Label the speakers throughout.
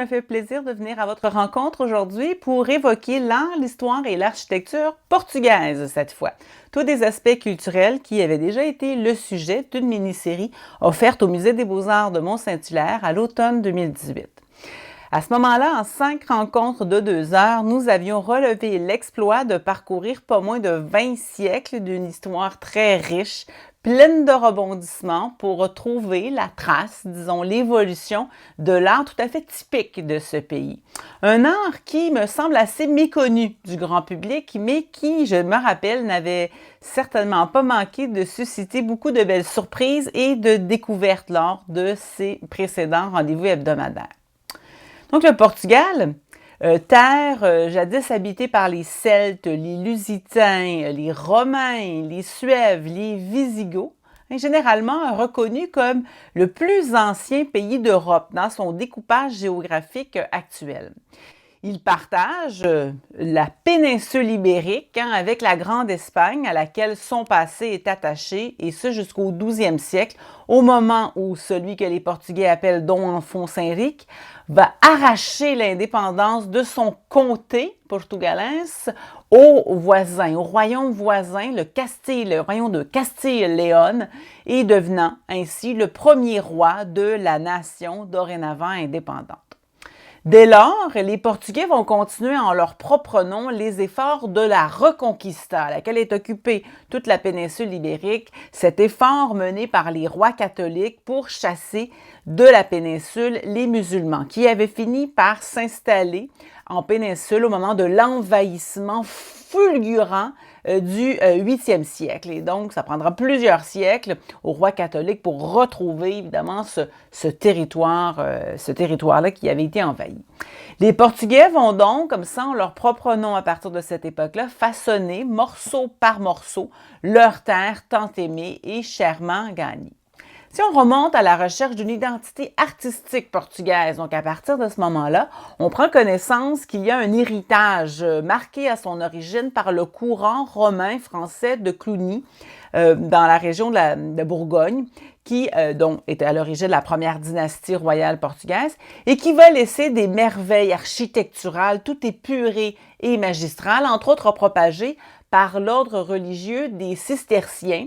Speaker 1: me fait plaisir de venir à votre rencontre aujourd'hui pour évoquer l'art, l'histoire et l'architecture portugaise cette fois. Tous des aspects culturels qui avaient déjà été le sujet d'une mini-série offerte au Musée des Beaux-Arts de Mont-Saint-Hilaire à l'automne 2018. À ce moment-là, en 5 rencontres de 2 heures, nous avions relevé l'exploit de parcourir pas moins de 20 siècles d'une histoire très riche, pleine de rebondissements pour retrouver la trace, disons, l'évolution de l'art tout à fait typique de ce pays. Un art qui me semble assez méconnu du grand public, mais qui, je me rappelle, n'avait certainement pas manqué de susciter beaucoup de belles surprises et de découvertes lors de ses précédents rendez-vous hebdomadaires. Donc, le Portugal, terre jadis habitée par les Celtes, les Lusitains, les Romains, les Suèves, les Visigoths, est généralement reconnu comme le plus ancien pays d'Europe dans son découpage géographique actuel. Il partage la péninsule ibérique avec la Grande Espagne à laquelle son passé est attaché, et ce jusqu'au 12e siècle, au moment où celui que les Portugais appellent Dom Afonso Henrique va arracher l'indépendance de son comté portugalense au royaume voisin, le royaume de Castille-Léon, et devenant ainsi le premier roi de la nation dorénavant indépendante. Dès lors, les Portugais vont continuer en leur propre nom les efforts de la Reconquista, à laquelle est occupée toute la péninsule ibérique, cet effort mené par les rois catholiques pour chasser de la péninsule les musulmans, qui avaient fini par s'installer en péninsule au moment de l'envahissement fulgurant du 8e siècle. Et donc, ça prendra plusieurs siècles aux rois catholiques pour retrouver, évidemment, ce territoire-là qui avait été envahi. Les Portugais vont donc, comme ça, en leur propre nom à partir de cette époque-là, façonner, morceau par morceau, leur terre tant aimée et chèrement gagnée. Si on remonte à la recherche d'une identité artistique portugaise, donc à partir de ce moment-là, on prend connaissance qu'il y a un héritage marqué à son origine par le courant romain français de Cluny, dans la région de Bourgogne, qui donc était à l'origine de la première dynastie royale portugaise et qui va laisser des merveilles architecturales tout épurées et magistrales, entre autres propagées par l'ordre religieux des cisterciens.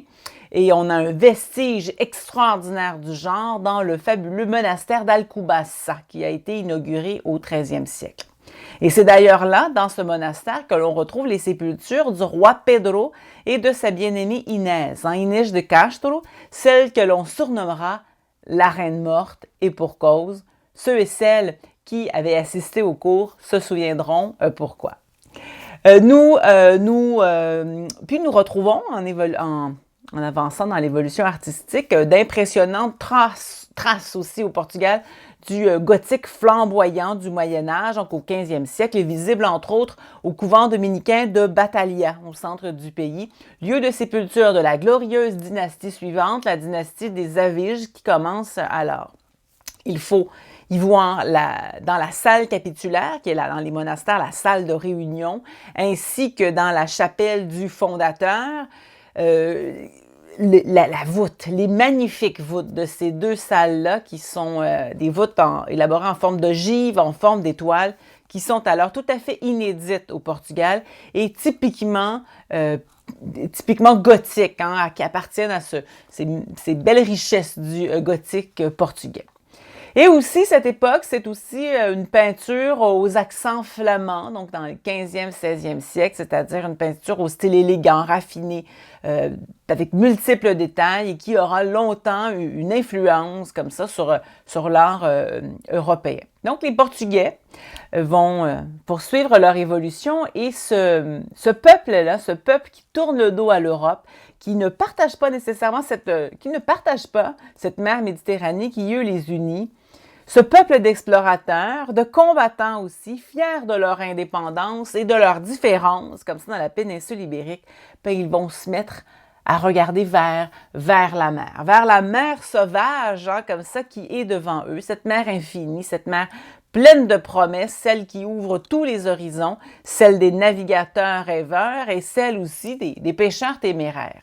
Speaker 1: Et on a un vestige extraordinaire du genre dans le fabuleux monastère d'Alcobaça, qui a été inauguré au 13e siècle. Et c'est d'ailleurs là, dans ce monastère, que l'on retrouve les sépultures du roi Pedro et de sa bien-aimée Inès, Inês de Castro, celle que l'on surnommera la Reine morte, et pour cause. Ceux et celles qui avaient assisté au cours se souviendront pourquoi. Puis nous retrouvons en avançant dans l'évolution artistique, d'impressionnantes traces aussi au Portugal du gothique flamboyant du Moyen-Âge, donc au 15e siècle, et visible entre autres au couvent dominicain de Batalha, au centre du pays, lieu de sépulture de la glorieuse dynastie suivante, la dynastie des Aviges, qui commence alors. Il faut y voir dans la salle capitulaire, qui est là dans les monastères, la salle de réunion, ainsi que dans la chapelle du fondateur, la voûte, les magnifiques voûtes de ces deux salles-là, qui sont des voûtes élaborées en forme de givre, en forme d'étoile, qui sont alors tout à fait inédites au Portugal et typiquement gothiques, qui appartiennent à ces belles richesses du gothique portugais. Et aussi, cette époque, c'est aussi une peinture aux accents flamands, donc dans le 15e, 16e siècle, c'est-à-dire une peinture au style élégant, raffiné, avec multiples détails et qui aura longtemps eu une influence comme ça sur l'art européen. Donc, les Portugais vont poursuivre leur évolution et ce peuple-là, ce peuple qui tourne le dos à l'Europe, qui ne partage pas nécessairement cette mer Méditerranée qui, eux, les unit. Ce peuple d'explorateurs, de combattants aussi, fiers de leur indépendance et de leurs différences, comme ça dans la péninsule ibérique, ben, ils vont se mettre à regarder vers la mer sauvage, comme ça, qui est devant eux, cette mer infinie, cette mer pleine de promesses, celle qui ouvre tous les horizons, celle des navigateurs rêveurs et celle aussi des pêcheurs téméraires.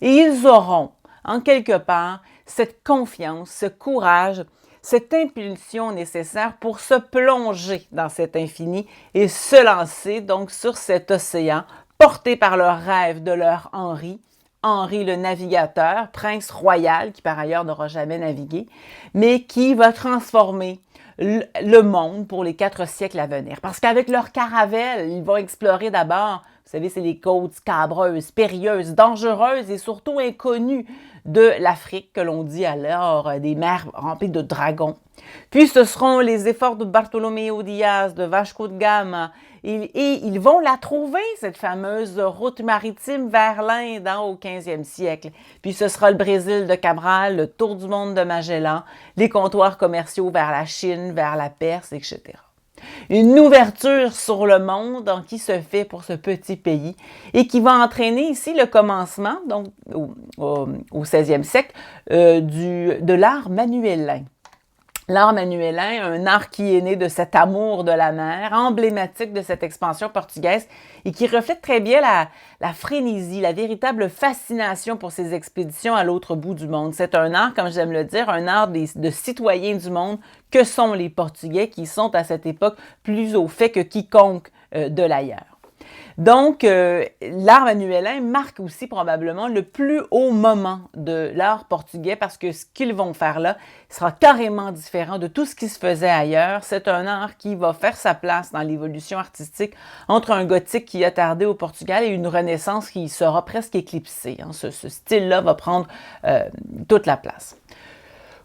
Speaker 1: Et ils auront, en quelque part, cette confiance, ce courage, cette impulsion nécessaire pour se plonger dans cet infini et se lancer donc sur cet océan porté par le rêve de leur Henri. Henri le navigateur, prince royal, qui par ailleurs n'aura jamais navigué, mais qui va transformer le monde pour les 4 siècles à venir. Parce qu'avec leur caravelle, ils vont explorer d'abord, vous savez, c'est les côtes scabreuses, périlleuses, dangereuses et surtout inconnues de l'Afrique, que l'on dit alors des mers remplies de dragons. Puis ce seront les efforts de Bartolomeo Diaz, de Vasco de Gama, et ils vont la trouver, cette fameuse route maritime vers l'Inde au 15e siècle. Puis ce sera le Brésil de Cabral, le tour du monde de Magellan, les comptoirs commerciaux vers la Chine, vers la Perse, etc. Une ouverture sur le monde qui se fait pour ce petit pays et qui va entraîner ici le commencement, donc au 16e siècle, de l'art manuélin. L'art manuélin, un art qui est né de cet amour de la mer, emblématique de cette expansion portugaise et qui reflète très bien la frénésie, la véritable fascination pour ces expéditions à l'autre bout du monde. C'est un art, comme j'aime le dire, un art de citoyens du monde que sont les Portugais qui sont à cette époque plus au fait que quiconque de l'ailleurs. Donc, l'art manuélin marque aussi probablement le plus haut moment de l'art portugais parce que ce qu'ils vont faire là sera carrément différent de tout ce qui se faisait ailleurs. C'est un art qui va faire sa place dans l'évolution artistique entre un gothique qui a tardé au Portugal et une renaissance qui sera presque éclipsée. Ce style-là va prendre toute la place.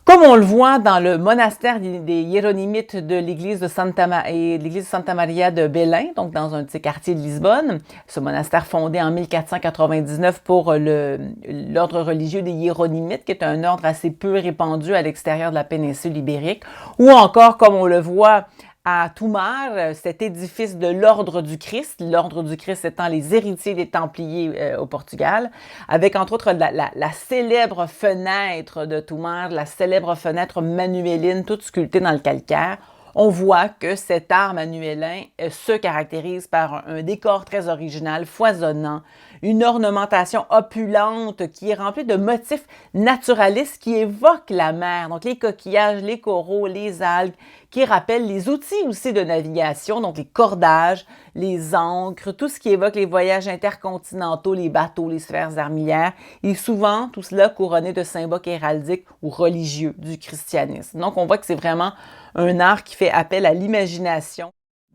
Speaker 1: Comme on le voit dans le monastère des Hiéronymites de l'église de Santa Maria de Belém, donc dans un petit quartier de Lisbonne, ce monastère fondé en 1499 pour l'ordre religieux des Hiéronymites, qui est un ordre assez peu répandu à l'extérieur de la péninsule ibérique, ou encore, comme on le voit à Tomar, cet édifice de l'Ordre du Christ étant les héritiers des Templiers au Portugal, avec entre autres la célèbre fenêtre de Tomar, la célèbre fenêtre manuéline, toute sculptée dans le calcaire. On voit que cet art manuélin se caractérise par un décor très original, foisonnant, une ornementation opulente qui est remplie de motifs naturalistes qui évoquent la mer, donc les coquillages, les coraux, les algues, qui rappellent les outils aussi de navigation, donc les cordages, les ancres, tout ce qui évoque les voyages intercontinentaux, les bateaux, les sphères armilières, et souvent tout cela couronné de symboles héraldiques ou religieux du christianisme. Donc on voit que c'est vraiment un art qui fait appel à l'imagination.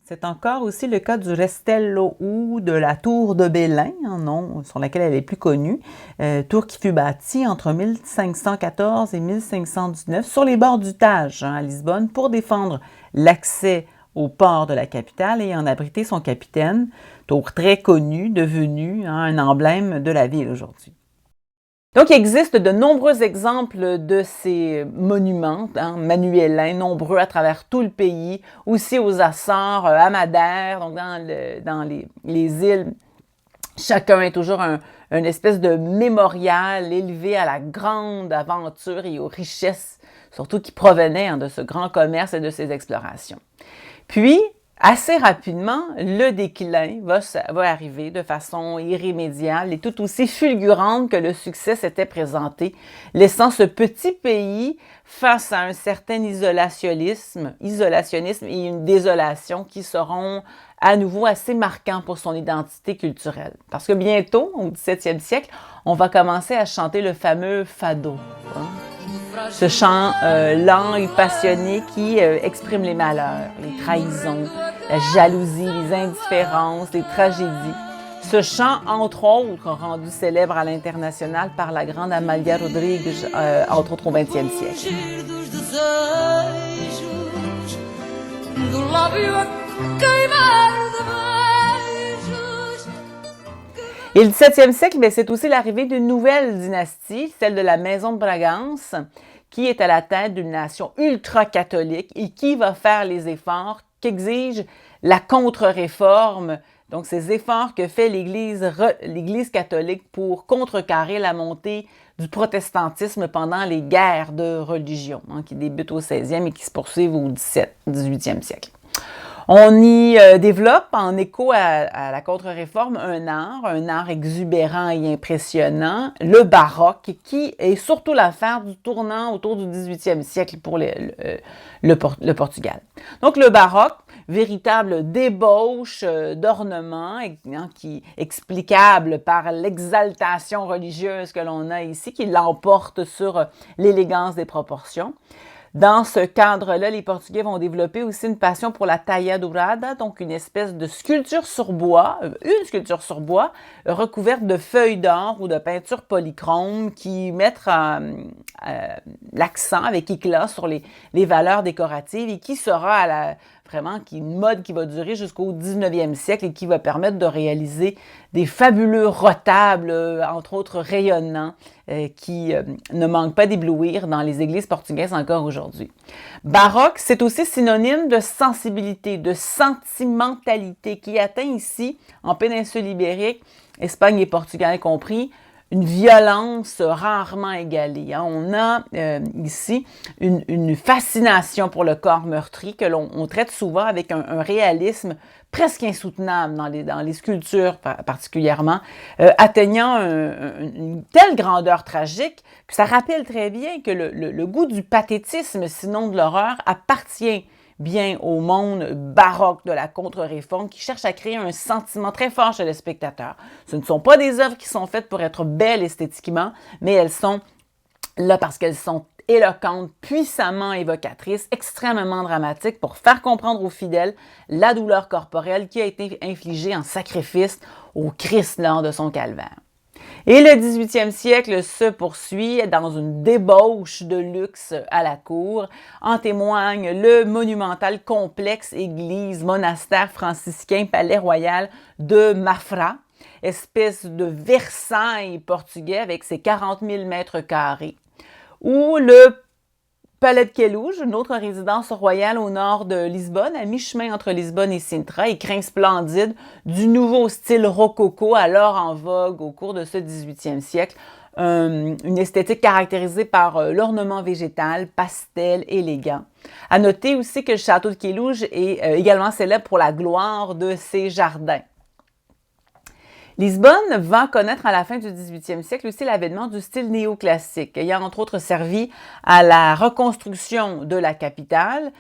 Speaker 1: C'est encore aussi le cas du Restello ou de la tour de Belém, sur laquelle elle est plus connue, tour qui fut bâtie entre 1514 et 1519 sur les bords du Tage à Lisbonne pour défendre l'accès au port de la capitale et en abriter son capitaine, tour très connu, devenu un emblème de la ville aujourd'hui. Donc, il existe de nombreux exemples de ces monuments manuélins, nombreux à travers tout le pays, aussi aux Açores, à Madère, donc dans les îles. Chacun est toujours une espèce de mémorial élevé à la grande aventure et aux richesses, surtout qui provenaient de ce grand commerce et de ces explorations. Puis, assez rapidement, le déclin va arriver de façon irrémédiable et tout aussi fulgurante que le succès s'était présenté, laissant ce petit pays face à un certain isolationnisme et une désolation qui seront à nouveau assez marquants pour son identité culturelle. Parce que bientôt, au 17e siècle, on va commencer à chanter le fameux fado. Ce chant lent et passionné qui exprime les malheurs, les trahisons, la jalousie, les indifférences, les tragédies. Ce chant, entre autres, rendu célèbre à l'international par la grande Amália Rodrigues, entre autres au 20e siècle. Et le 17e siècle, c'est aussi l'arrivée d'une nouvelle dynastie, celle de la Maison de Bragance, qui est à la tête d'une nation ultra-catholique et qui va faire les efforts qu'exige la contre-réforme, donc ces efforts que fait l'Église catholique pour contrecarrer la montée du protestantisme pendant les guerres de religion, qui débutent au 16e et qui se poursuivent au 18e siècle. On y développe, en écho à la contre-réforme, un art exubérant et impressionnant, le baroque, qui est surtout l'affaire du tournant autour du 18e siècle pour le Portugal. Donc le baroque, véritable débauche d'ornements qui explicable par l'exaltation religieuse que l'on a ici, qui l'emporte sur l'élégance des proportions. Dans ce cadre-là, les Portugais vont développer aussi une passion pour la tailla dourada, donc une espèce de sculpture sur bois, recouverte de feuilles d'or ou de peinture polychrome qui mettent l'accent avec éclat sur les valeurs décoratives et qui sera vraiment une mode qui va durer jusqu'au 19e siècle et qui va permettre de réaliser des fabuleux retables, entre autres rayonnants, qui ne manquent pas d'éblouir dans les églises portugaises encore aujourd'hui. Baroque, c'est aussi synonyme de sensibilité, de sentimentalité qui atteint ici, en péninsule ibérique, Espagne et Portugal compris, une violence rarement égalée. On a ici une fascination pour le corps meurtri que l'on traite souvent avec un réalisme presque insoutenable dans les sculptures particulièrement, atteignant une telle grandeur tragique que ça rappelle très bien que le goût du pathétisme, sinon de l'horreur, appartient bien au monde baroque de la contre-réforme qui cherche à créer un sentiment très fort chez le spectateur. Ce ne sont pas des œuvres qui sont faites pour être belles esthétiquement, mais elles sont là parce qu'elles sont éloquentes, puissamment évocatrices, extrêmement dramatiques pour faire comprendre aux fidèles la douleur corporelle qui a été infligée en sacrifice au Christ lors de son calvaire. Et le 18e siècle se poursuit dans une débauche de luxe à la cour. En témoigne le monumental complexe église-monastère franciscain Palais Royal de Mafra, espèce de Versailles portugais avec ses 40 000 mètres carrés, ou le Palais de Queluz, une autre résidence royale au nord de Lisbonne, à mi-chemin entre Lisbonne et Sintra, écrin splendide du nouveau style rococo, alors en vogue au cours de ce 18e siècle. Une esthétique caractérisée par l'ornement végétal, pastel, élégant. À noter aussi que le château de Queluz est également célèbre pour la gloire de ses jardins. Lisbonne va connaître à la fin du 18e siècle aussi l'avènement du style néoclassique, ayant entre autres servi à la reconstruction de la capitale,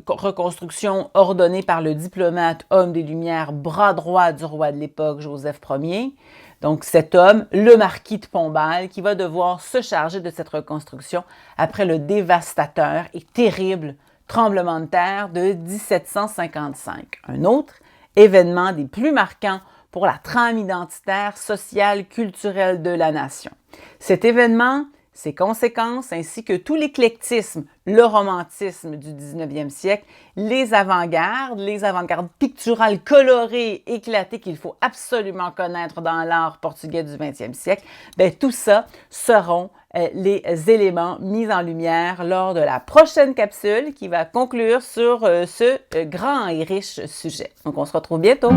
Speaker 1: reconstruction ordonnée par le diplomate homme des Lumières, bras droit du roi de l'époque, Joseph Ier. Donc cet homme, le marquis de Pombal, qui va devoir se charger de cette reconstruction après le dévastateur et terrible tremblement de terre de 1755. Un autre événement des plus marquants pour la trame identitaire, sociale, culturelle de la nation. Cet événement, ses conséquences, ainsi que tout l'éclectisme, le romantisme du 19e siècle, les avant-gardes picturales colorées, éclatées qu'il faut absolument connaître dans l'art portugais du 20e siècle, tout ça seront les éléments mis en lumière lors de la prochaine capsule qui va conclure sur ce grand et riche sujet. Donc, on se retrouve bientôt!